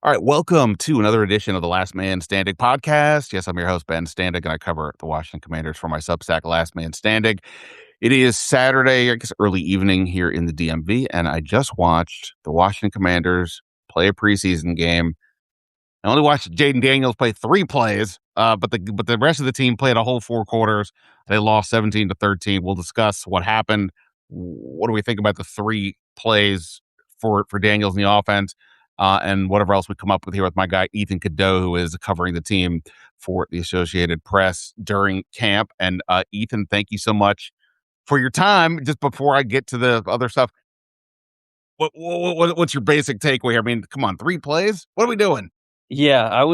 All right, welcome to another edition of the Last Man Standing podcast. Yes, I'm your host, Ben Standig, and I cover the Washington Commanders for my Substack, Last Man Standing. It is Saturday, I guess early evening here in the DMV, and I just watched the Washington Commanders play a preseason game. I only watched Jayden Daniels play 3 plays, but the rest of the team played a whole 4 quarters. They lost 17-13. We'll discuss what happened. What do we think about the 3 plays for Daniels in the offense, and whatever else we come up with here with my guy Ethan Cadeau, who is covering the team for the Associated Press during camp. And Ethan, thank you so much for your time. Just before I get to the other stuff, what's your basic takeaway here? I mean, come on, 3 plays? What are we doing? Yeah,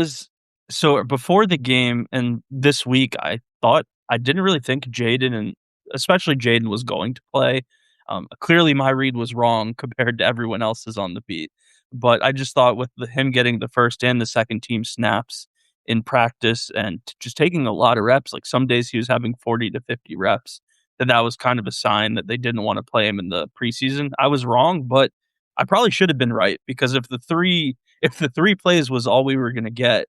so before the game and this week, I didn't really think Jayden and especially Jayden was going to play. Clearly, my read was wrong compared to everyone else's on the beat. But I just thought with him getting the first and the second team snaps in practice and just taking a lot of reps, like some days he was having 40 to 50 reps, that was kind of a sign that they didn't want to play him in the preseason. I was wrong, but I probably should have been right because if the three plays was all we were going to get,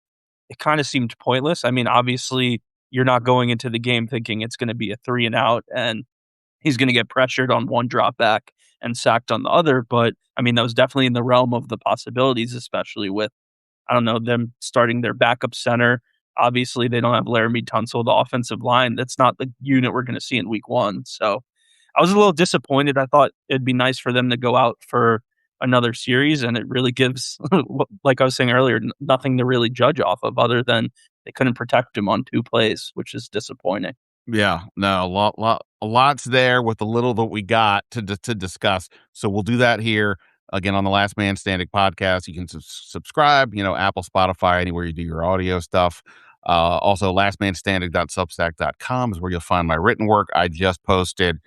it kind of seemed pointless. I mean, obviously, you're not going into the game thinking it's going to be a 3 and out and he's going to get pressured on one drop back and sacked on the other. But I mean, that was definitely in the realm of the possibilities, especially with, I don't know, them starting their backup center. Obviously, they don't have Laramie Tunsil, the offensive line. That's not the unit we're going to see in week 1. So I was a little disappointed. I thought it'd be nice for them to go out for another series, and it really gives, like I was saying earlier, nothing to really judge off of other than they couldn't protect him on 2 plays, which is disappointing. Yeah, no, a lot's there with the little that we got to discuss. So we'll do that here again on the Last Man Standing podcast. You can subscribe, Apple, Spotify, anywhere you do your audio stuff. Also, lastmanstanding.substack.com is where you'll find my written work. I just posted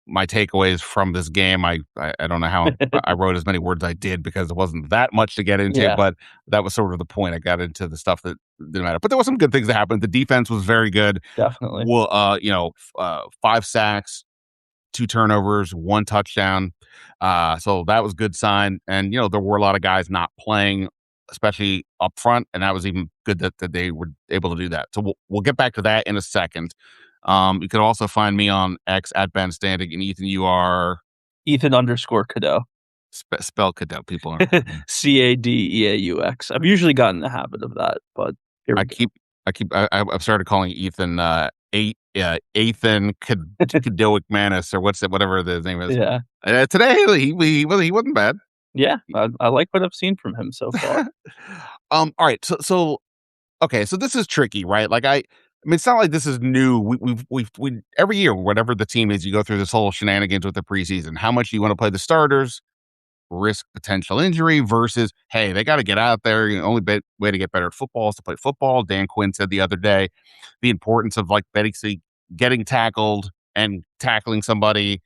my takeaways from this game. I don't know how I wrote as many words I did because it wasn't that much to get into, Yeah, but that was sort of the point. I got into the stuff that didn't matter, but there was some good things that happened. The defense was very good. definitely. Well, 5 sacks, 2 turnovers, 1 touchdown. So that was a good sign. And, there were a lot of guys not playing, especially up front. And that was even good that they were able to do that. So we'll get back to that in a second. You can also find me on X at Ben Standing, and Ethan, you are Ethan_Cadeau. Spell Cadeau. People are. Cadeaux. I've usually gotten the habit of that, but here I we go. keep, I've started calling Ethan Ethan Cadeauic Manus or whatever the name is. Yeah. Today he wasn't bad. Yeah. I like what I've seen from him so far. All right. So okay. So this is tricky, right? Like I mean, it's not like this is new. We every year, whatever the team is, you go through this whole shenanigans with the preseason. How much do you want to play the starters, risk potential injury versus, hey, they got to get out there. Only way to get better at football is to play football. Dan Quinn said the other day the importance of like basically getting tackled and tackling somebody,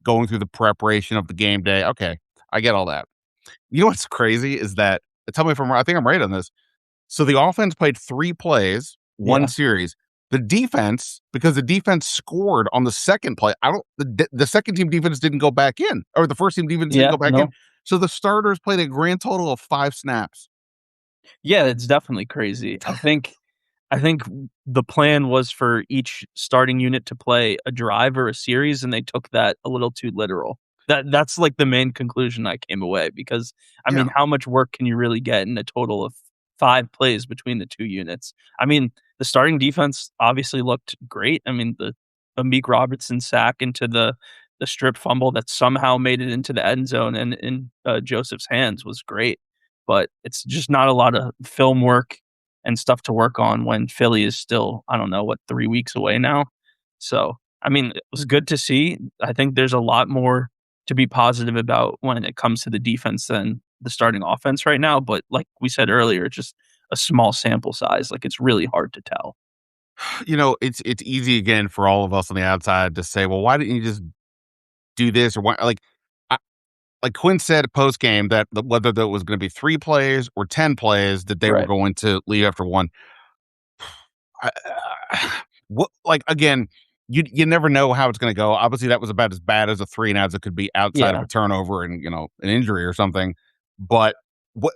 going through the preparation of the game day. Okay, I get all that. You know what's crazy is that, tell me if I'm right. I think I'm right on this. So the offense played 3 plays, 1 Yeah. series. The defense, because the defense scored on the second play, the second team defense didn't go back in, or the first team defense didn't Yeah. go back in. No. So the starters played a grand total of 5 snaps. Yeah, it's definitely crazy. I think the plan was for each starting unit to play a drive or a series, and they took that a little too literal. That's like the main conclusion I came away because I Yeah. mean, how much work can you really get in a total of 5 plays between the 2 units? I mean, the starting defense obviously looked great. I mean, the Meek Robertson sack into the strip fumble that somehow made it into the end zone and in Joseph's hands was great, but it's just not a lot of film work and stuff to work on when Philly is still, I don't know, what, 3 weeks away now? So, I mean, it was good to see. I think there's a lot more to be positive about when it comes to the defense than the starting offense right now, but like we said earlier, it's just a small sample size, like, it's really hard to tell. It's easy again for all of us on the outside to say, well, why didn't you just do this or why? Like Quinn said post game that whether that was going to be 3 plays or 10 plays that they were Right. going to leave after 1. I what like, again, you never know how it's gonna go. Obviously, that was about as bad as a 3 and outs it could be outside of Yeah. a turnover and, an injury or something. But what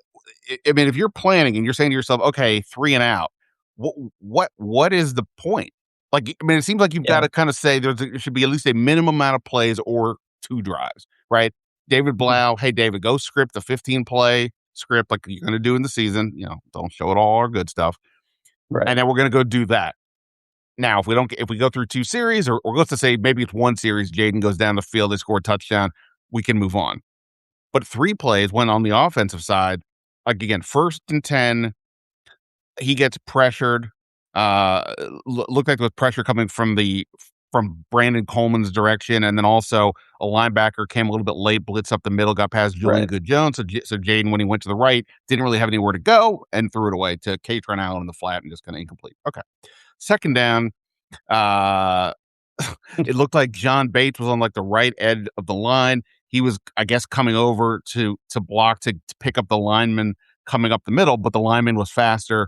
I mean, if you're planning and you're saying to yourself, okay, 3 and out, what is the point? Like, I mean, it seems like you've got Yeah. to kind of say there should be at least a minimum amount of plays or 2 drives, right? David Mhm. Blau, hey David, go script a 15 play script like you're going to do in the season. Don't show it all our good stuff, Right. and then we're going to go do that. Now, if we go through 2 series, or let's just say maybe it's 1 series, Jayden goes down the field, they score a touchdown, we can move on. But 3 plays when on the offensive side, like, again, 1st and 10, he gets pressured, looked like there was pressure coming from Brandon Coleman's direction, and then also a linebacker came a little bit late, blitz up the middle, got past Julian Right. Good-Jones, so Jayden, when he went to the right, didn't really have anywhere to go and threw it away to Kaytron Allen in the flat and just kinda incomplete. Okay. 2nd down, uh, it looked like John Bates was on, like, the right edge of the line. He was, I guess, coming over to block to pick up the lineman coming up the middle, but the lineman was faster,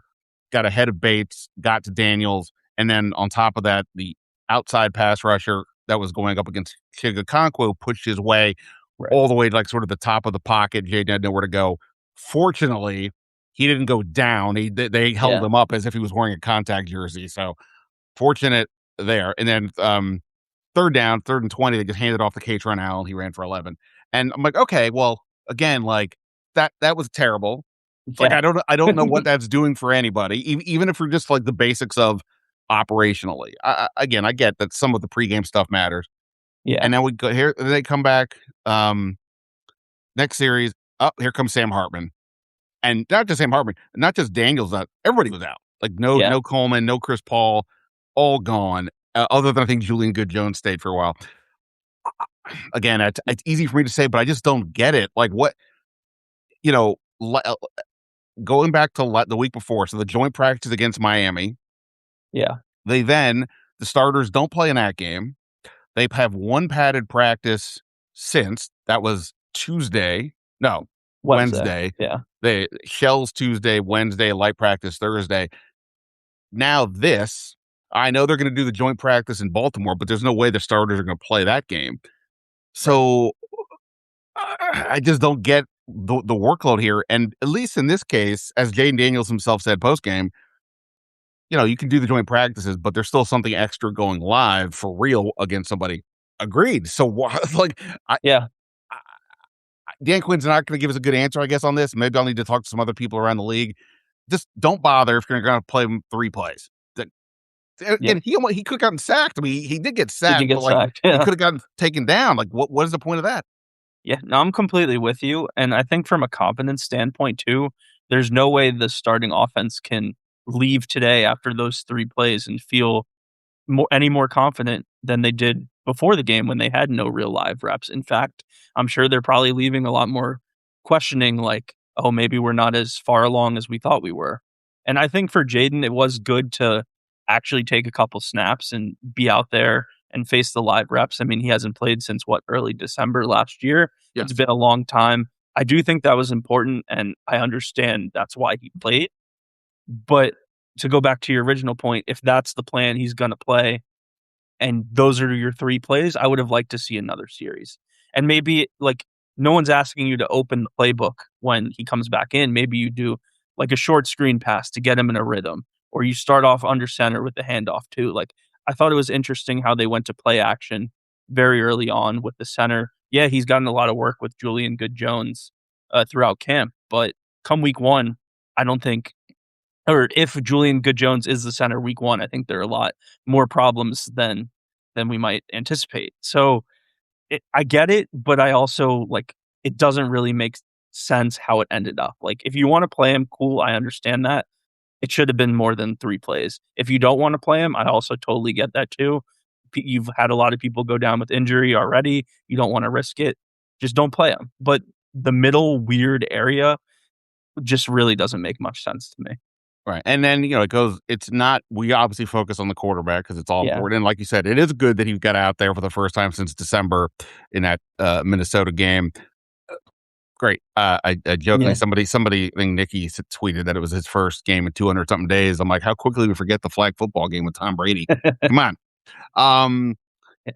got ahead of Bates, got to Daniels, and then on top of that, the outside pass rusher that was going up against Chigakonkwo pushed his way Right. all the way to, like, sort of the top of the pocket. Jay didn't know where to go. Fortunately, he didn't go down. They held Yeah. him up as if he was wearing a contact jersey, so fortunate there. And then, 3rd down, 3rd and 20, they just handed off to Kaytron Allen. He ran for 11. And I'm like, okay, well, again, like that was terrible. Like, Yeah. I don't know what that's doing for anybody, even if we're just like the basics of operationally. Again, I get that some of the pregame stuff matters. Yeah. And then we go here, they come back, next series. Up, here comes Sam Hartman. And not just Sam Hartman, not just Daniels, everybody was out. Like, Yeah. no Coleman, no Chris Paul, all gone. Other than I think Julian Good-Jones stayed for a while. Again, it's easy for me to say, but I just don't get it. Like, what you know, le going back to the week before, so the joint practice against Miami, Yeah. then the starters don't play in that game. They have 1 padded practice since. That was Tuesday. No, Wednesday. Wednesday. Yeah. They shells Tuesday, Wednesday, light practice Thursday. Now this, I know they're gonna do the joint practice in Baltimore, but there's no way the starters are gonna play that game. Right. So, I just don't get the workload here, and at least in this case, as Jayden Daniels himself said postgame, you can do the joint practices, but there's still something extra going live for real against somebody. Agreed. So wha like, I Yeah. I Dan Quinn's not gonna give us a good answer, I guess, on this. Maybe I'll need to talk to some other people around the league. Just don't bother if you're gonna play him 3 plays. That Yeah. and he could have gotten sacked. I mean, he did get Did you sacked, get but, like, sacked? he Yeah. could have gotten taken down. Like, what is the point of that? Yeah, no, I'm completely with you, and I think from a confidence standpoint too, there's no way the starting offense can leave today after those 3 plays and feel any more confident than they did before the game when they had no real live reps. In fact, I'm sure they're probably leaving a lot more questioning like, "Oh, maybe we're not as far along as we thought we were." And I think for Jayden, it was good to actually take a couple snaps and be out there and face the live reps. I mean, he hasn't played since what, early December last year. It's Yes. been a long time. I do think that was important, and I understand that's why he played. But to go back to your original point, if that's the plan he's gonna play, and those are your 3 plays, I would have liked to see another series. And maybe, like, no one's asking you to open the playbook when he comes back in. Maybe you do, like, a short screen pass to get him in a rhythm, or you start off under center with the handoff too. Like, I thought it was interesting how they went to play action very early on with the center. Yeah, he's gotten a lot of work with Julian Good-Jones, throughout camp, but come week 1, I don't think, or if Julian Good-Jones is the center week 1, I think there are a lot more problems than we might anticipate. So, I get it, but I also, like, it doesn't really make sense how it ended up. Like, if you wanna play him, cool, I understand that. It should have been more than 3 plays. If you don't wanna play him, I also totally get that too. You've had a lot of people go down with injury already. You don't wanna risk it. Just don't play him. But the middle weird area just really doesn't make much sense to me. Right, and then, it's not we obviously focus on the quarterback because it's all Yeah. important, and like you said, it is good that he got out there for the first time since December in that, Minnesota game. Great. I jokingly, Yeah. somebody, I think Nikki tweeted that it was his first game in 200 something days. I'm like, how quickly we forget the flag football game with Tom Brady. Come on. Um, Yeah.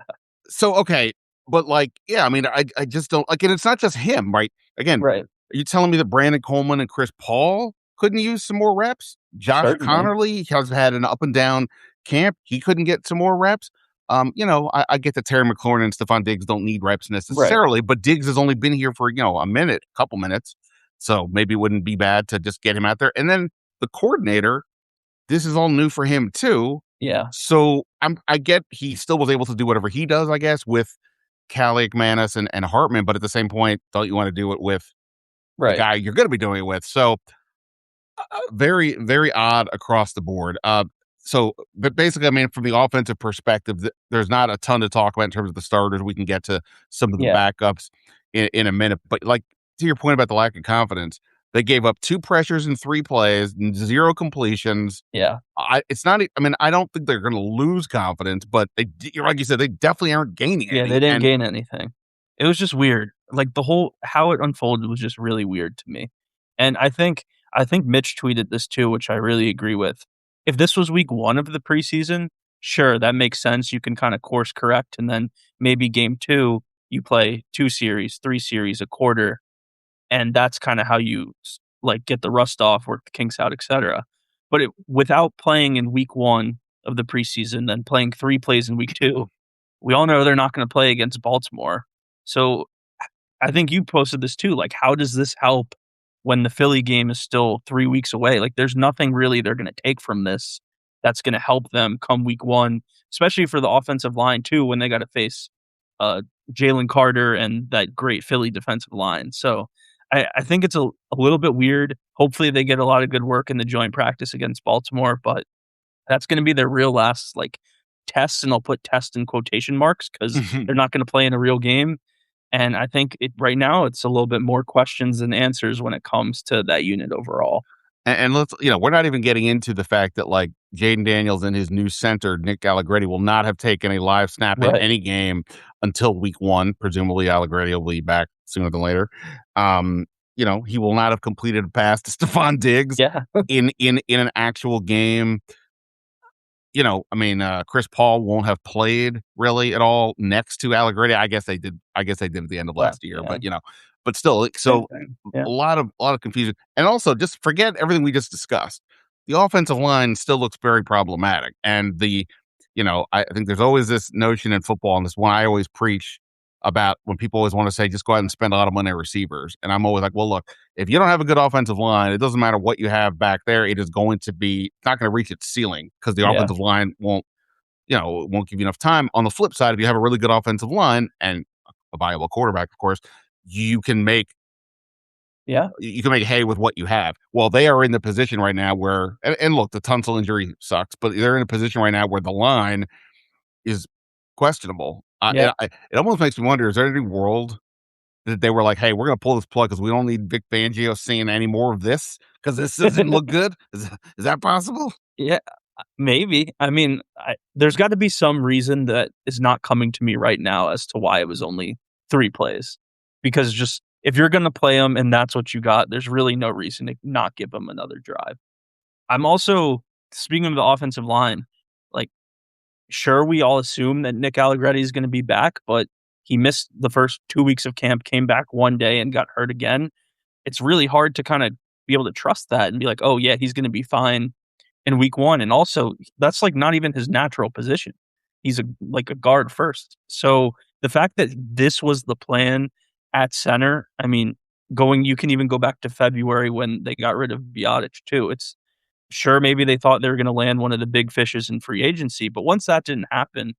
so, okay, but, like, yeah, I mean, I just don't like, and it's not just him, right? Again, Right. Are you telling me that Brandon Coleman and Chris Paul couldn't use some more reps? Josh Certainly. Connerly has had an up and down camp. He couldn't get some more reps. I get that Terry McLaurin and Stephon Diggs don't need reps Right. necessarily, but Diggs has only been here for, a minute, couple minutes. So maybe it wouldn't be bad to just get him out there. And then the coordinator, this is all new for him too. Yeah. So I get he still was able to do whatever he does, I guess, with Callie McManus and Hartman, but at the same point, don't you want to do it with the Right. guy you're going to be doing it with? So very, very odd across the board. But basically, I mean, from the offensive perspective, there's not a ton to talk about in terms of the starters. We can get to some of the Yeah. backups in a minute. But like to your point about the lack of confidence, they gave up 2 pressures in 3 plays, 0 completions. Yeah. It's not. I mean, I don't think they're going to lose confidence, but like you said, they definitely aren't gaining Yeah, they any. didn't And gain anything. It was just weird. Like, the whole how it unfolded was just really weird to me. And I think Mitch tweeted this too, which I really agree with. If this was week 1 of the preseason, sure, that makes sense. You can kinda course correct, and then maybe game 2, you play 2 series, 3 series, a quarter, and that's kinda how you like, get the rust off, work the kinks out, etcetera. But without playing in week 1 of the preseason, then playing 3 plays in week 2, we all know they're not gonna play against Baltimore. So, I think you posted this too, like, how does this help when the Philly game is still 3 weeks away? Like, there's nothing really they're gonna take from this that's gonna help them come week 1, especially for the offensive line too, when they gotta face, uh, Jalen Carter and that great Philly defensive line. So, I think it's a little bit weird. Hopefully, they get a lot of good work in the joint practice against Baltimore, but that's gonna be their real last, like, test, and I'll put "test" in quotation marks because 'cause they're not gonna play in a real game, and I think right now, it's a little bit more questions than answers when it comes to that unit overall. And let's, we're not even getting into the fact that like Jayden Daniels and his new center, Nick Allegretti, will not have taken a live snap in Right. any game until week 1. Presumably, Allegretti will be back sooner than later. Um, he will not have completed a pass to Stephon Diggs Yeah. in an actual game. I mean, Chris Paul won't have played really at all next to Allegretti. I guess they did. I guess they did at the end of Well, last year, yeah. but still, Same so thing. Yeah. a lot of confusion, and also just forget everything we just discussed. The offensive line still looks very problematic, and I think there's always this notion in football, and this one I always preach about when people always want to say just go out and spend a lot of money on receivers, and I'm always like, well, look, if you don't have a good offensive line, it doesn't matter what you have back there. It is going to be not going to reach its ceiling because the Yeah. offensive line won't give you enough time. On the flip side, if you have a really good offensive line and a viable quarterback, of course, you can make Yeah. hay with what you have. Well, they are in the position right now where, and look, the Tunsil injury sucks, but they're in a position right now where the line is questionable. Yeah. It almost makes me wonder: is there any world that they were like, "Hey, we're going to pull this plug because we don't need Vic Fangio seeing any more of this because this doesn't look good." Is that possible? Yeah. Maybe. I mean, there's gotta be some reason that is not coming to me right now as to why it was only 3 plays. Because just if you're gonna play them and that's what you got, there's really no reason to not give them another drive. I'm also speaking of the offensive line, like, sure, we all assume that Nick Allegretti is gonna be back, but he missed the first 2 weeks of camp, came back 1 day, and got hurt again. It's really hard to kinda be able to trust that and be like, "Oh, yeah, he's gonna be fine in week 1," and also, that's, like, not even his natural position. He's a guard first. So, the fact that this was the plan at center, I mean, you can even go back to February when they got rid of Biotic too. It's sure, maybe they thought they were gonna land one of the big fishes in free agency, but once that didn't happen,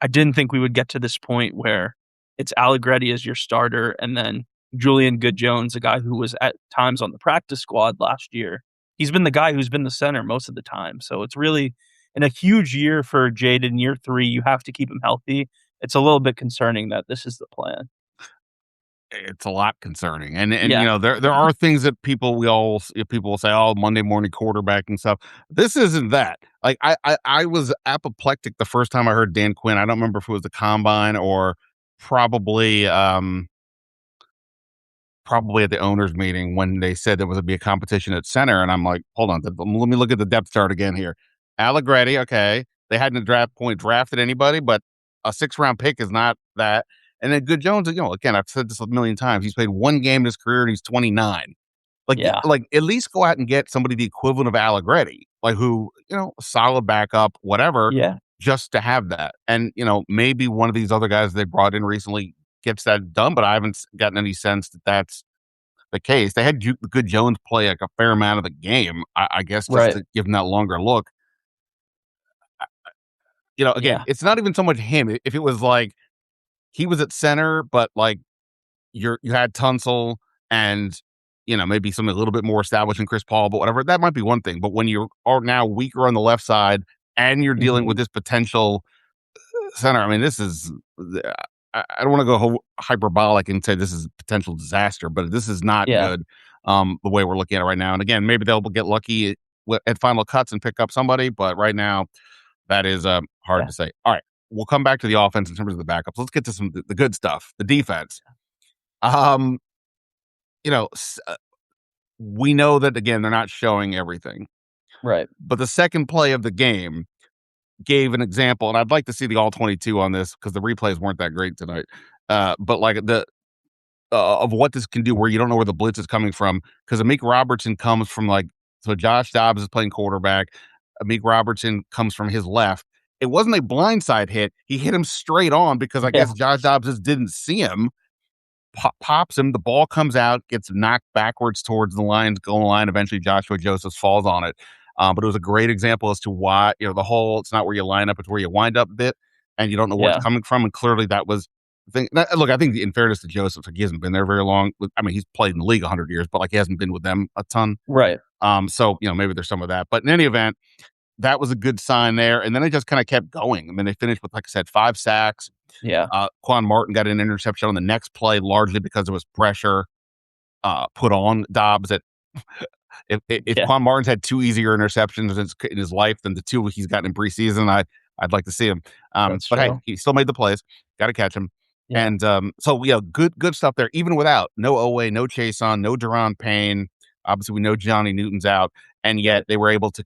I didn't think we would get to this point where it's Allegretti as your starter and then Julian Good-Jones, a guy who was at times on the practice squad last year. He's been the guy who's been the center most of the time. So it's really in a huge year for Jayden, year 3, you have to keep him healthy. It's a little bit concerning that this is the plan. It's a lot concerning, and Yeah. there are things that people will say, "Oh, Monday morning quarterback and stuff." This isn't that. Like I was apoplectic the first time I heard Dan Quinn. I don't remember if it was the combine or probably probably at the owners meeting when they said there was to be a competition at center, and I'm like, hold on, let me look at the depth chart again here. Allegretti, okay, they hadn't at draft point drafted anybody, but a 6 round pick is not that. And then Good Jones, again, I've said this a million times. He's played one game in his career and he's 29. Yeah. At least go out and get somebody the equivalent of Allegretti, like who, a solid backup, whatever, Yeah. just to have that. And, maybe one of these other guys they brought in recently gets that done, but I haven't gotten any sense that that's the case. They had Good Jones play like a fair amount of the game, I guess, just Right. to give him that longer look. Again, Yeah. it's not even so much him. If it was like he was at center, but like you had Tunsil and maybe something a little bit more established in Chris Paul, but whatever, that might be one thing. But when you are now weaker on the left side and you're dealing with Mhm. this potential center, I mean, this is I don't want to go hyperbolic and say this is a potential disaster, but this is not Yeah. good. The way we're looking at it right now, and again, maybe they'll get lucky at final cuts and pick up somebody, but right now that is hard Yeah. to say. All right, we'll come back to the offense in terms of the backups. Let's get to the good stuff, the defense. Um, you know, s- uh, we know that again they're not showing everything, Right. but the second play of the game gave an example, and I'd like to see the all 22 on this because the replays weren't that great tonight. But like the of what this can do, where you don't know where the blitz is coming from, because Amik Robertson comes from so Josh Dobbs is playing quarterback. Amik Robertson comes from his left. It wasn't a blindside hit; he hit him straight on because I Yeah. guess Josh Dobbs just didn't see him. Pops him. The ball comes out, gets knocked backwards towards the Lions goal line. Eventually, Joshua Josephs falls on it. But it was a great example as to why the whole it's not where you line up, it's where you wind up bit, and you don't know where it's Yeah. coming from. And clearly, that was the thing. Look, I think in fairness to Joseph, like, he hasn't been there very long. I mean, he's played in the league 100 years, but like he hasn't been with them a ton. Right. So maybe there's some of that. But in any event, that was a good sign there. And then it just kind of kept going. I mean, they finished with, like I said, 5 sacks. Yeah. Quan Martin got an interception on the next play, largely because there was pressure put on Dobbs. If Yeah. Quan Martin's had two easier interceptions in his life than the two he's gotten in preseason, I'd like to see him. That's But hey, true. he still made the plays. Got to catch him. Yeah. And so good stuff there. Even without no Owe, no Chase on, no Deron Payne. Obviously, we know Johnny Newton's out, and yet Right. they were able to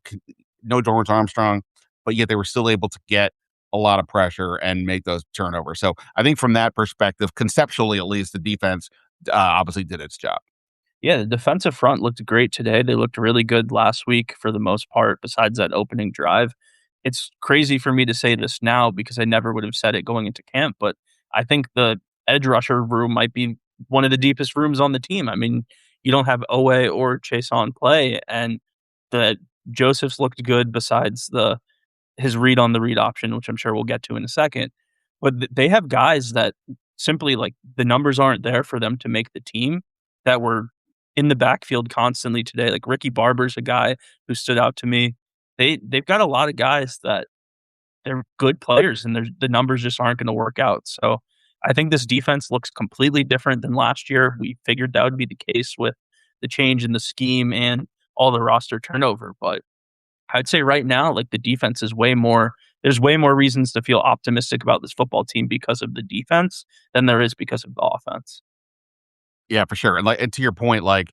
no Dorrance Armstrong, but yet they were still able to get a lot of pressure and make those turnovers. So I think from that perspective, conceptually at least, the defense obviously did its job. Yeah, the defensive front looked great today. They looked really good last week for the most part, besides that opening drive. It's crazy for me to say this now because I never would have said it going into camp, but I think the edge rusher room might be one of the deepest rooms on the team. I mean, you don't have Owe or Chase on play, and the Josephs looked good besides his read on the read option, which I'm sure we'll get to in a second. But they have guys that simply like the numbers aren't there for them to make the team that were in the backfield constantly today. Like Ricky Barber's a guy who stood out to me. They've got a lot of guys that they're good players and the numbers just aren't going to work out. So I think this defense looks completely different than last year. We figured that would be the case with the change in the scheme and all the roster turnover, but I'd say right now, like the defense is there's way more reasons to feel optimistic about this football team because of the defense than there is because of the offense. Yeah, for sure. And to your point, like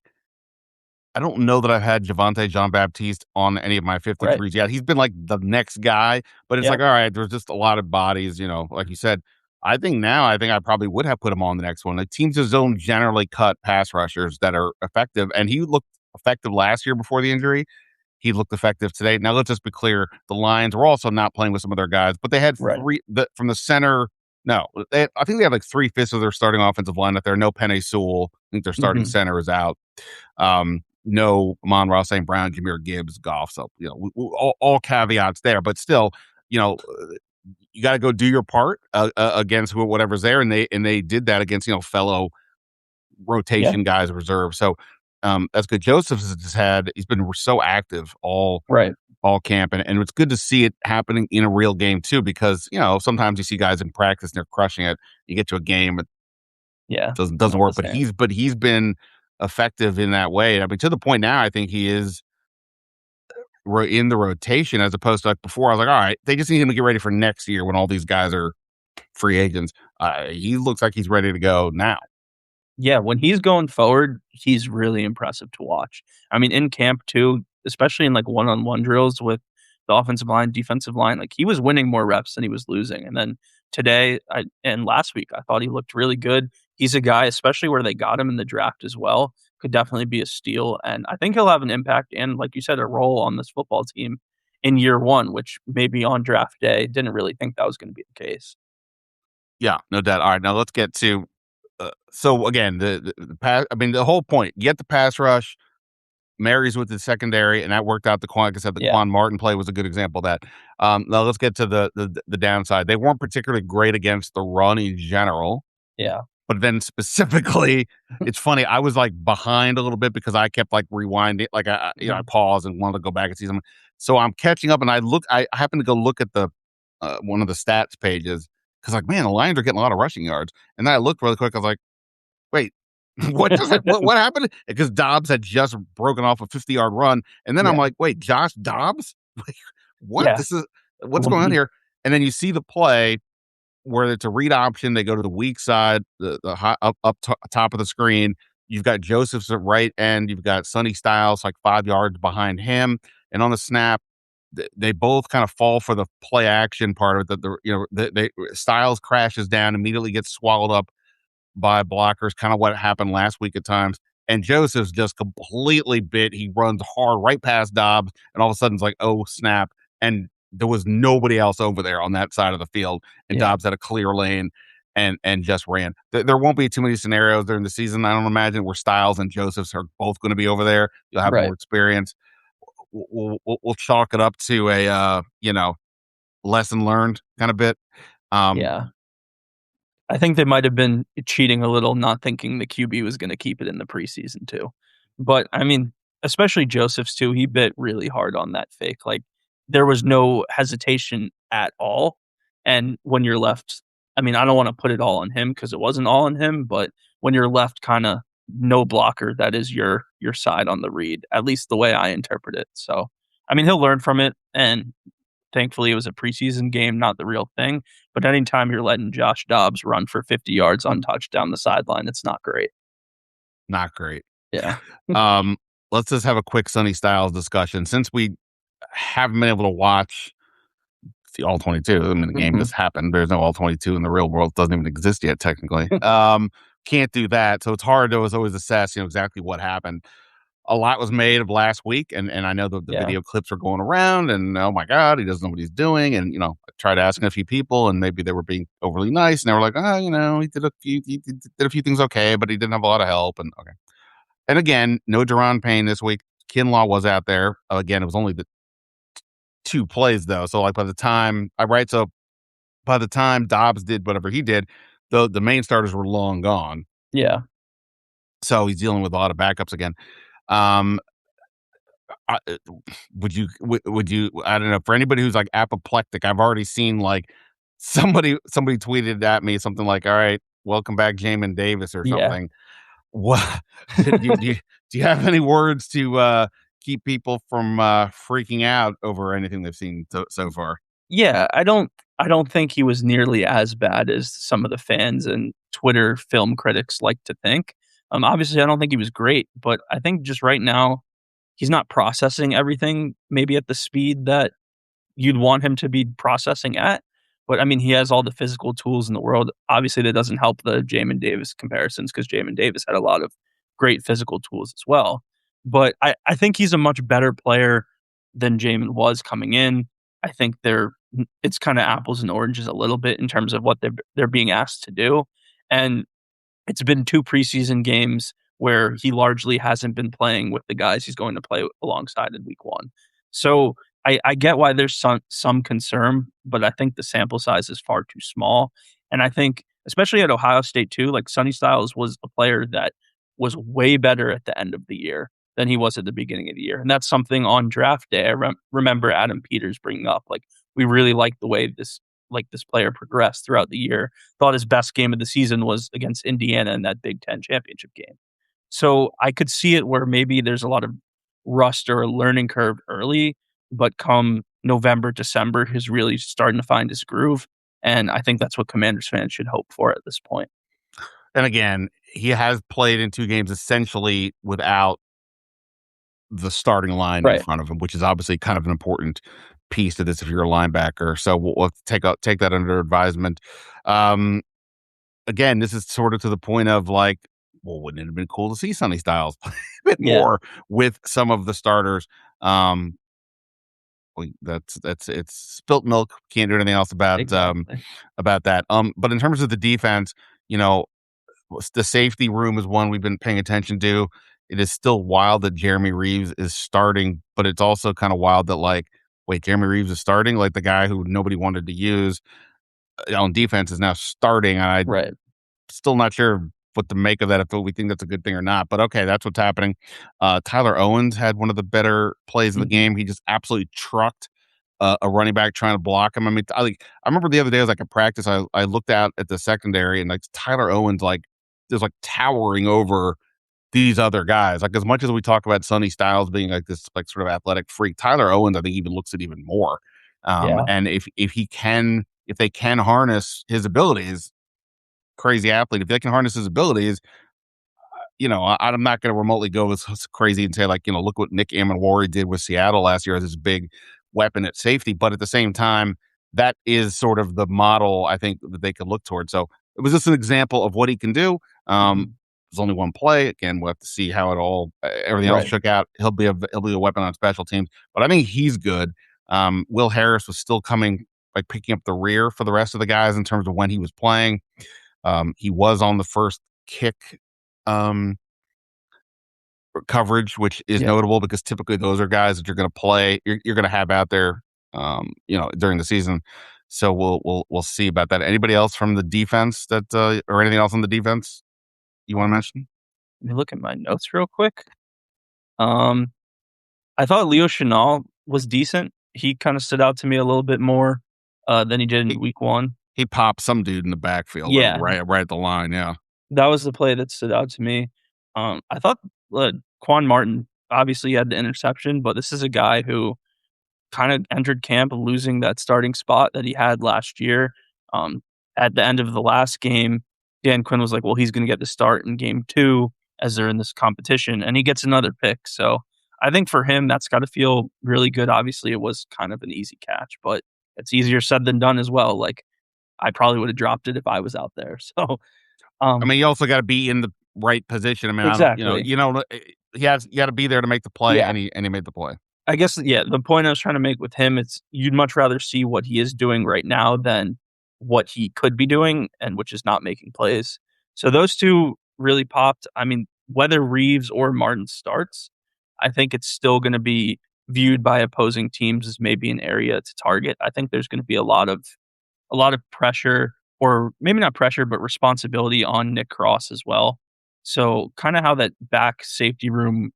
I don't know that I've had Javante Jean Baptiste on any of my Right. 53s yet. He's been like the next guy, but it's Yeah. like, all right, there's just a lot of bodies, like you said. I think I probably would have put him on the next one. The teams just don't generally cut pass rushers that are effective. And he looked effective last year before the injury. He looked effective today. Now let's just be clear: the Lions were also not playing with some of their guys, but they had Right. from the center. No, I think they had like 3/5 of their starting offensive line up there. No Penny Sewell. I think their starting Mhm. center is out. No Amon-Ra St. Brown, Jahmyr Gibbs, golf. So, all caveats there, but still, you know, you got to go do your part against whatever's there. And they did that against, fellow Yeah. rotation guys, reserve. So, that's good. Joseph has just he's been so active Right. all camp. And it's good to see it happening in a real game too, because, sometimes you see guys in practice and they're crushing it. You get to a game, Yeah. doesn't Not the work, but same. he's been effective in that way. I mean, to the point now, I think he is in the rotation as opposed to like before. I was like, all right, they just need him to get ready for next year when all these guys are free agents. He looks like he's ready to go now. Yeah, when he's going forward, he's really impressive to watch. I mean, in camp too, especially in like one-on-one drills with the offensive line, defensive line, like he was winning more reps than he was losing. And then today and last week, I thought he looked really good. He's a guy, especially where they got him in the draft as well, could definitely be a steal, and I think he'll have an impact and, like you said, a role on this football team in year 1, which maybe on draft day, didn't really think that was gonna be the case. Yeah, no doubt. All right, now let's get to so again, the pass. I mean, the whole point: get the pass rush, marries with the secondary, and that worked out. Like I said, the Yeah, Quan Martin play was a good example of that. Now let's get to the downside. They weren't particularly great against the run in general. yeah. But then specifically, it's funny, I was, like, behind a little bit because I kept, like, rewinding, like, I Mhm. paused and wanted to go back and see something. So I'm catching up, and I happened to go look at the, one of the stats pages because, like, man, the Lions are getting a lot of rushing yards, and then I looked really quick, I was like, "Wait, what happened?" Because Dobbs had just broken off a 50-yard run, and then I'm Yeah, like, "Wait, Josh Dobbs? Like, what? yeah. This is what's going on here?" And then you see the play where it's a read option, they go to the weak side, the high top of the screen. You've got Joseph's at right end. You've got Sonny Styles like 5 yards behind him, and on the snap, they both kind of fall for the play action part of it. That they Styles crashes down, immediately gets swallowed up by blockers, kind of what happened last week at times. And Joseph's just completely bit. He runs hard right past Dobbs, and all of a sudden it's like, oh snap! And there was nobody else over there on that side of the field, and Yeah, Dobbs had a clear lane and just ran. There won't be too many scenarios during the season, I don't imagine, where Styles and Josephs are both going to be over there. You'll have more right. experience. We'll chalk it up to a lesson learned kind of bit. Um, Yeah. I think they might have been cheating a little, not thinking the QB was gonna keep it in the preseason too. But, I mean, especially Joseph's too, he bit really hard on that fake, like, there was no hesitation at all, and when you're left I mean, I don't wanna put it all on him because it wasn't all on him, but when you're left kinda no blocker, that is your side on the read, at least the way I interpret it, so, I mean, he'll learn from it, and thankfully, it was a preseason game, not the real thing, but anytime you're letting Josh Dobbs run for 50 yards untouched down the sideline, it's not great. Not great. Yeah. Um, let's just have a quick Sunny Styles discussion. Since we haven't been able to watch the All 22, I mean, the game Mhm. just happened. There's no All 22 in the real world. It doesn't even exist yet, technically. Can't do that. So it's hard to always assess, exactly what happened. A lot was made of last week, and I know the Yeah. video clips are going around, and oh my God, he doesn't know what he's doing. And, I tried asking a few people, and maybe they were being overly nice, and they were like, oh, he did a few things okay, but he didn't have a lot of help. And okay. And again, no Deron Payne this week. Kinlaw was out there. Again, it was only the 2 plays though. So like by the time Dobbs did whatever he did, the main starters were long gone. Yeah. So he's dealing with a lot of backups again. Um, I, would you I don't know, for anybody who's like apoplectic, I've already seen like somebody tweeted at me something like, "All right, welcome back, Jamin Davis," or Yeah. something. What do you have any words to, keep people from, freaking out over anything they've seen so far? Yeah, I don't think he was nearly as bad as some of the fans and Twitter film critics like to think. Obviously, I don't think he was great, but I think just right now, he's not processing everything maybe at the speed that you'd want him to be processing at. But I mean, he has all the physical tools in the world. Obviously, that doesn't help the Jamin Davis comparisons because Jamin Davis had a lot of great physical tools as well. But I think he's a much better player than Jamin was coming in. I think it's kind of apples and oranges a little bit in terms of what they're being asked to do. And it's been 2 preseason games where he largely hasn't been playing with the guys he's going to play alongside in week 1. So, I get why there's some concern, but I think the sample size is far too small, and I think, especially at Ohio State too, like, Sonny Styles was a player that was way better at the end of the year than he was at the beginning of the year, and that's something on draft day I remember Adam Peters bringing up, like, we really like the way this player progressed throughout the year. Thought his best game of the season was against Indiana in that Big Ten championship game. So I could see it where maybe there's a lot of rust or a learning curve early, but come November, December, he's really starting to find his groove. And I think that's what Commanders fans should hope for at this point. And again, he has played in 2 games essentially without the starting line in Right. front of him, which is obviously kind of an important piece to this if you're a linebacker. So we'll take that under advisement. Um, Again, this is sort of to the point of like, well, wouldn't it have been cool to see Sonny Styles play a bit Yeah, more with some of the starters? Um, that's it's spilt milk. Can't do anything else exactly. about that. But in terms of the defense, you know, the safety room is one we've been paying attention to. It is still wild that Jeremy Reeves is starting, but it's also kind of wild that like, wait, Jeremy Reeves is starting, like the guy who nobody wanted to use on defense is now starting. And I Right. still not sure what to make of that, if we think that's a good thing or not, but okay, that's what's happening. Tyler Owens had one of the better plays of the Mhm. game. He just absolutely trucked a running back trying to block him. I mean, I remember the other day I was like at practice, I looked out at the secondary and like Tyler Owens like is like towering over these other guys. Like as much as we talk about Sonny Styles being like this like sort of athletic freak, Tyler Owens I think even looks at even more. Yeah. And if they can harness his abilities, crazy athlete, if they can harness his abilities, you know, I'm not going to remotely go as crazy and say like, you know, look what Nick Amenwari did with Seattle last year as his big weapon at safety. But at the same time, that is sort of the model I think that they could look towards. So it was just an example of what he can do. Mhm. There's only one play. Again, we'll have to see how it all everything else Right. shook out. He'll be a weapon on special teams, but I think he's good. Will Harris was still coming like picking up the rear for the rest of the guys in terms of when he was playing. He was on the first kick um, coverage, which is Yeah. notable because typically those are guys that you're going to play, you're going to have out there, you know, during the season. So we'll see about that. Anybody else from the defense that or anything else on the defense you want to Um, mention? Let me look at my notes real quick. Um, I thought Leo Chenal was decent. He kinda stood out to me a little bit more, than he did in He week 1. he popped some dude in the backfield Yeah, right at the line. Yeah, that was the play that stood out to me. I thought, Quan Martin obviously had the interception, but this is a guy who kinda entered camp losing that starting spot that he had last year. Um, at the end of the last game, Dan Quinn was like, "Well, he's gonna get the start in game 2 as they're in this competition," and he gets another pick, so I think for him, that's gotta feel really good. Obviously, it was kind of an easy catch, but it's easier said than done as well. Like, I probably would have dropped it if I was out there. So, I um mean, you also got to be in the right position. I mean, I don't, exactly. he has you got to be there to make the play, Yeah. and he made the play. I guess, yeah, the point I was trying to make with him, it's you'd much rather see what he is doing right now than what he could be doing, and which is not making plays. So those 2 really popped. I mean, whether Reeves or Martin starts, I think it's still gonna be viewed by opposing teams as maybe an area to target. I think there's gonna be a lot of pressure, or maybe not pressure, but responsibility on Nick Cross as well. So, kinda how that back safety room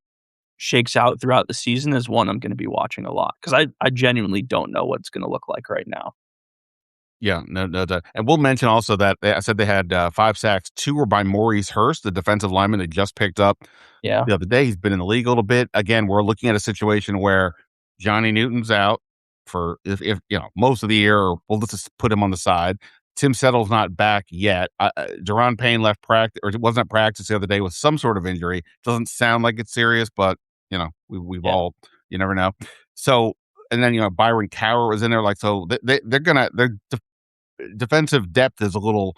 shakes out throughout the season is one I'm gonna be watching a lot, 'cause I genuinely don't know what it's gonna look like right now. Yeah, no doubt. And we'll mention also that I said they had 5 sacks. 2 were by Maurice Hurst, the defensive lineman they just picked up Yeah, the other day. He's been in the league a little bit. Again, we're looking at a situation where Johnny Newton's out for if you know most of the year, or we'll just put him on the side. Tim Settle's not back yet. Deron Payne left practice or wasn't at practice the other day with some sort of injury. Doesn't sound like it's serious, but you know we've yeah, all you never know. So and then you know Byron Cowher was in there, like so their defensive depth is a little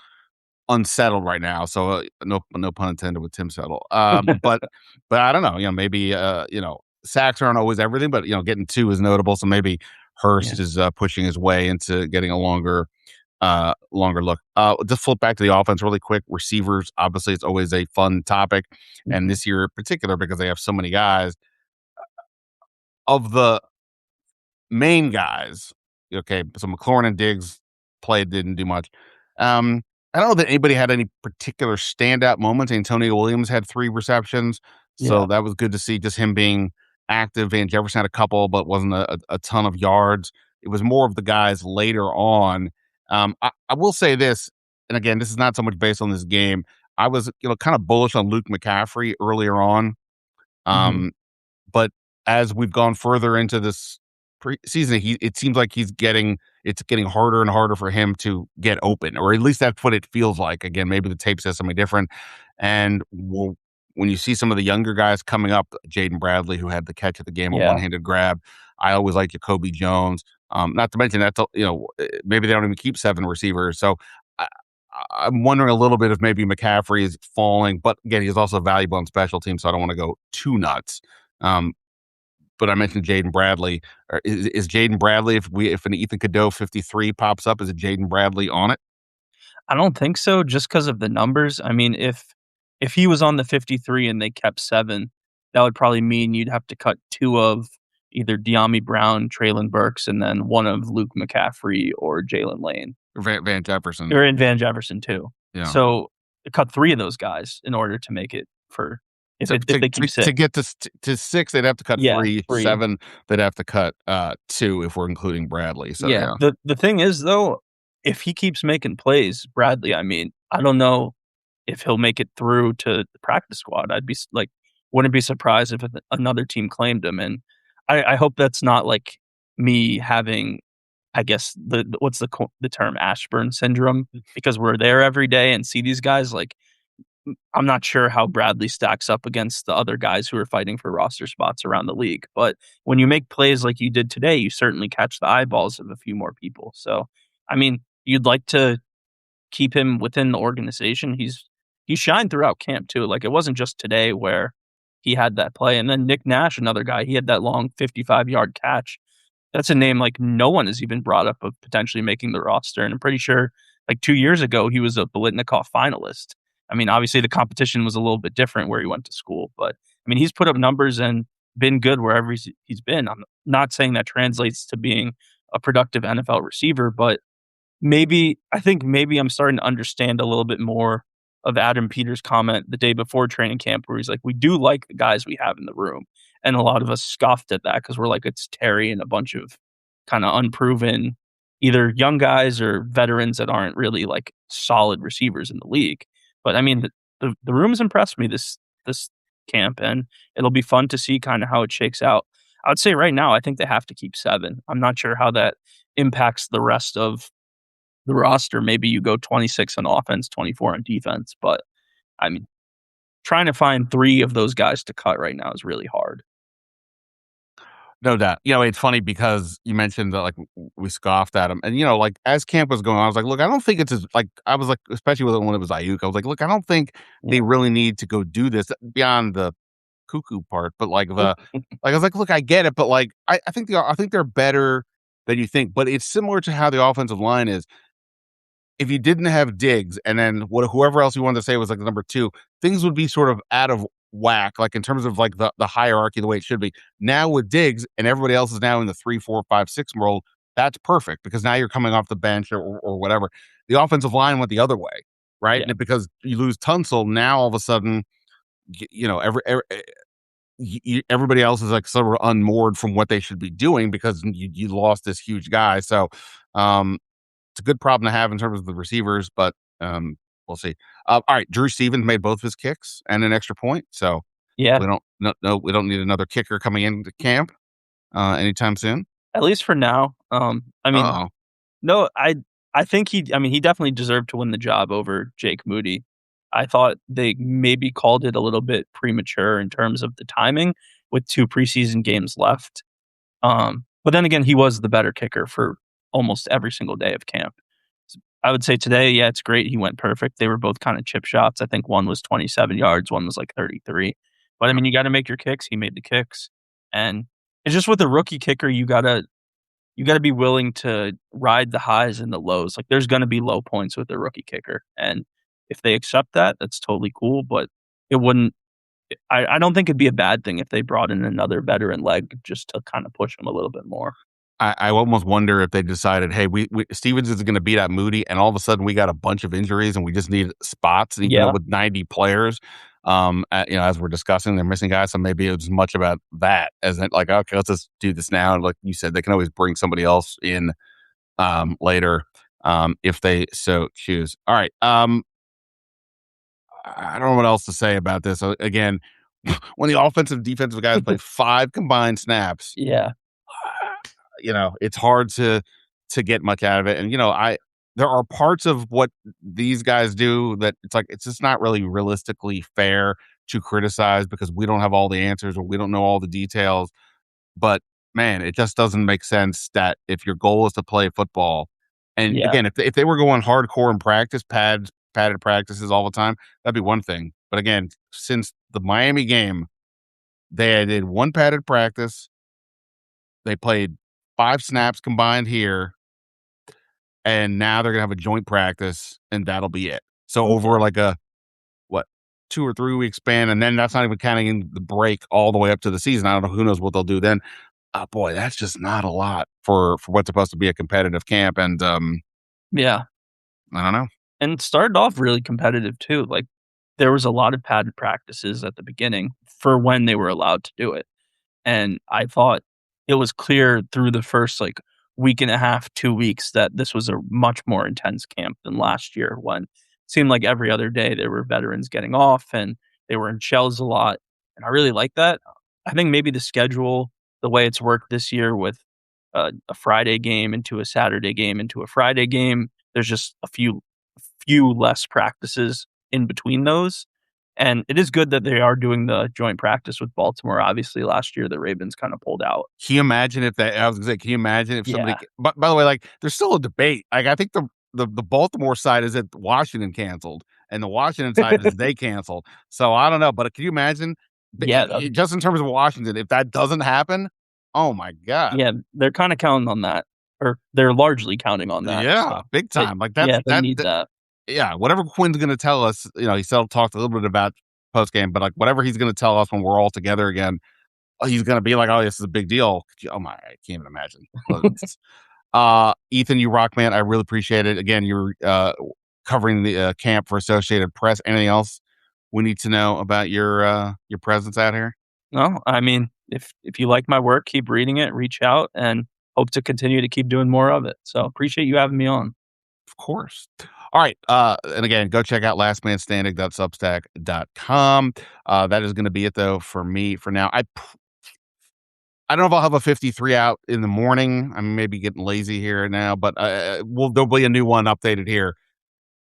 unsettled right now. So no pun intended with Tim Settle. But I don't know. You know, maybe you know sacks aren't always everything, but you know getting 2 is notable. So maybe yeah, Hurst is pushing his way into getting a longer look. Just flip back to the offense really quick. Receivers, obviously, it's always a fun topic, and mhm, this year in particular because they have so many guys of the main guys, okay, so McLaurin and Diggs played, didn't do much. Um, I don't know that anybody had any particular standout moments. Antonio Williams had 3 receptions, so yeah, that was good to see just him being active. Van Jefferson had a couple, but wasn't a ton of yards. It was more of the guys later on. I will say this, and again, this is not so much based on this game. I was, you know, kind of bullish on Luke McCaffrey earlier on. mhm, Um, but as we've gone further into this preseason, it seems like it's getting harder and harder for him to get open, or at least that's what it feels like. Again, maybe the tape says something different. And when you see some of the younger guys coming up, Jaden Bradley, who had the catch at the game, a yeah, one-handed grab. I always like Jacoby Jones. Not to mention that's maybe they don't even keep 7 receivers. So I, I'm wondering a little bit if maybe McCaffrey is falling, but again, he's also valuable on special teams, so I don't want to go too nuts. Um, but I mentioned Jaden Bradley. Is Jaden Bradley, if an Ethan Cadeau 53 pops up, is it Jaden Bradley on it? I don't think so just because of the numbers. I mean, if he was on the 53 and they kept 7, that would probably mean you'd have to cut 2 of either De'Ami Brown, Treylon Burks, and then 1 of Luke McCaffrey or Jalen Lane, Van Jefferson. or in Van Jefferson too. Yeah. So, cut 3 of those guys in order to make it for So if they keep 6. to get to 6, they'd have to cut Yeah, 3. 3. 7, they'd have to cut 2 if we're including Bradley. So Yeah, yeah. the thing is, though, if he keeps making plays, Bradley, I mean, I don't know if he'll make it through to the practice squad. I'd be wouldn't be surprised if another team claimed him, and I hope that's not like me having, I guess, what's the term, Ashburn syndrome, because we're there every day and see these guys, like, I'm not sure how Bradley stacks up against the other guys who are fighting for roster spots around the league, but when you make plays like you did today, you certainly catch the eyeballs of a few more people. So, I mean, you'd like to keep him within the organization. He shined throughout camp too. Like, it wasn't just today where he had that play. And then Nick Nash, another guy, he had that long 55-yard catch. That's a name like no one has even brought up of potentially making the roster. And I'm pretty sure like 2 years ago he was a Biletnikoff finalist. I mean, obviously the competition was a little bit different where he went to school, but I mean, he's put up numbers and been good wherever he's been. I'm not saying that translates to being a productive NFL receiver, but I think maybe I'm starting to understand a little bit more of Adam Peters' comment the day before training camp where he's like, "We do like the guys we have in the room." And a lot of us scoffed at that because 'cause we're like, "It's Terry and a bunch of kinda unproven, either young guys or veterans that aren't really, like, solid receivers in the league." But, I mean, the room's impressed me this camp, and it'll be fun to see kinda how it shakes out. I would say right now, I think they have to keep 7. I'm not sure how that impacts the rest of the roster. Maybe you go 26 on offense, 24 on defense, but, I mean, trying to find 3 of those guys to cut right now is really hard. No doubt. It's funny because you mentioned that, like, we scoffed at him, and, like, as camp was going on, I was like, "Look, I don't think it's as," like, I was like, especially when it was Ayuk, I was like, "Look, I don't think Yeah. they really need to go do this beyond the cuckoo part," but, like, I was like, "Look, I get it," but, like, I think they're better than you think, but it's similar to how the offensive line is. If you didn't have Diggs and then whoever else you wanted to say was like the number 2, things would be sort of out of whack, like in terms of like the hierarchy the way it should be. Now with Diggs and everybody else is now in the 3, 4, 5, 6 role, that's perfect because now you're coming off the bench or whatever. The offensive line went the other way, right? Yeah, And because you lose Tunsil, now all of a sudden, everybody else is like sort of unmoored from what they should be doing because you lost this huge guy. So, um, it's a good problem to have in terms of the receivers, but, we'll see. All right, Drew Stevens made both of his kicks and an extra point, so yeah, we don't no, we don't need another kicker coming into camp, anytime soon. at least for now. I mean, Uh-oh. no, I think he definitely deserved to win the job over Jake Moody. I thought they maybe called it a little bit premature in terms of the timing with 2 preseason games left. But then again, he was the better kicker for almost every single day of camp. I would say today, yeah, it's great. He went perfect. They were both kind of chip shots. I think one was 27 yards, one was like 33. But I Yeah. mean, you got to make your kicks. He made the kicks, and it's just with a rookie kicker, you gotta be willing to ride the highs and the lows. Like, there's gonna be low points with a rookie kicker, and if they accept that, that's totally cool. But it wouldn't. I don't think it'd be a bad thing if they brought in another veteran leg just to kind of push him a little bit more. I almost wonder if they decided, "Hey, we Stevens is gonna beat out Moody," and all of a sudden we got a bunch of injuries and we just need spots, even though Yeah. with 90 players, as we're discussing, they're missing guys, so maybe it was much about that as in like, "Okay, let's just do this now," and like you said, they can always bring somebody else in, later, if they so choose. All right, I don't know what else to say about this. Again, when the offensive, defensive guys play 5 combined snaps, Yeah. it's hard to get much out of it. And I there are parts of what these guys do that it's just not really realistically fair to criticize because we don't have all the answers or we don't know all the details. But man, it just doesn't make sense that if your goal is to play football, and Yeah. again, if they were going hardcore in practice, padded practices all the time, that'd be one thing. But again, since the Miami game, they did one padded practice. They played 5 snaps combined here, and now they're gonna have a joint practice, and that'll be it. So Okay. over like a what 2 or 3 week span, and then that's not even counting the break all the way up to the season. I don't know. Who knows what they'll do then? Boy, that's just not a lot for what's supposed to be a competitive camp, and, Yeah. I don't know. And started off really competitive too. Like there was a lot of padded practices at the beginning for when they were allowed to do it. And I thought it was clear through the first, like, week and a half, 2 weeks that this was a much more intense camp than last year when it seemed like every other day there were veterans getting off and they were in shells a lot, and I really like that. I think maybe the schedule, the way it's worked this year with a Friday game into a Saturday game into a Friday game, there's just a few less practices in between those. And it is good that they are doing the joint practice with Baltimore. Obviously, last year the Ravens kind of pulled out. Can you imagine if that I was gonna say, can you imagine if somebody Yeah. ca by the way, like, there's still a debate. Like, I think the Baltimore side is that Washington canceled, and the Washington side is they canceled. So, I don't know, but can you imagine the Yeah, just in terms of Washington, if that doesn't happen, oh my god. yeah, they're kinda counting on that, or they're largely counting on that, Yeah, so big they time. Like, yeah, they need that. yeah, whatever Quinn's gonna tell us, he still talked a little bit about post-game, but, like, whatever he's gonna tell us when we're all together again, oh, he's gonna be like, "Oh, this is a big deal." Oh my, I can't even imagine. Well, it's Ethan, you rock, man. I really appreciate it. Again, you're covering the camp for Associated Press. Anything else we need to know about your presence out here? No, I mean, if you like my work, keep reading it, reach out, and hope to continue to keep doing more of it. So, appreciate you having me on. Of course. All right. And again, go check out lastmanstanding.substack.com. That is going to be it though for me for now. I don't know if I'll have a 53 out in the morning. I'm maybe getting lazy here now, but there'll be a new one updated here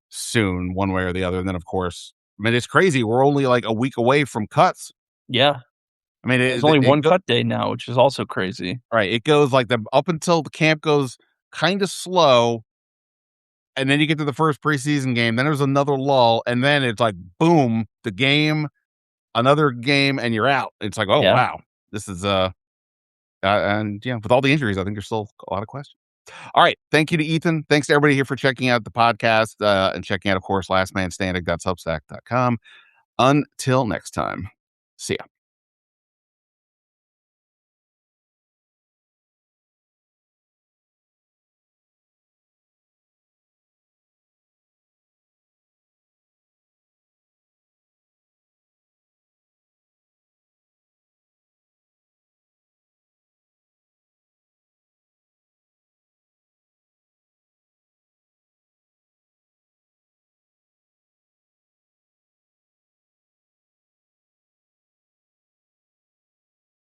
soon, one way or the other. And then, of course, I mean, it's crazy. We're only like a week away from cuts. Yeah, I mean, there's only one cut day now, which is also crazy. right. It goes like the up until the camp goes kind of slow, and then you get to the first preseason game. Then there's another lull, and then it's like boom, the game, another game, and you're out. It's like, oh Yeah. wow, this is and yeah, with all the injuries, I think there's still a lot of questions. All right. Thank you to Ethan. Thanks to everybody here for checking out the podcast and checking out, of course, lastmanstanding.substack.com. Until next time, see ya.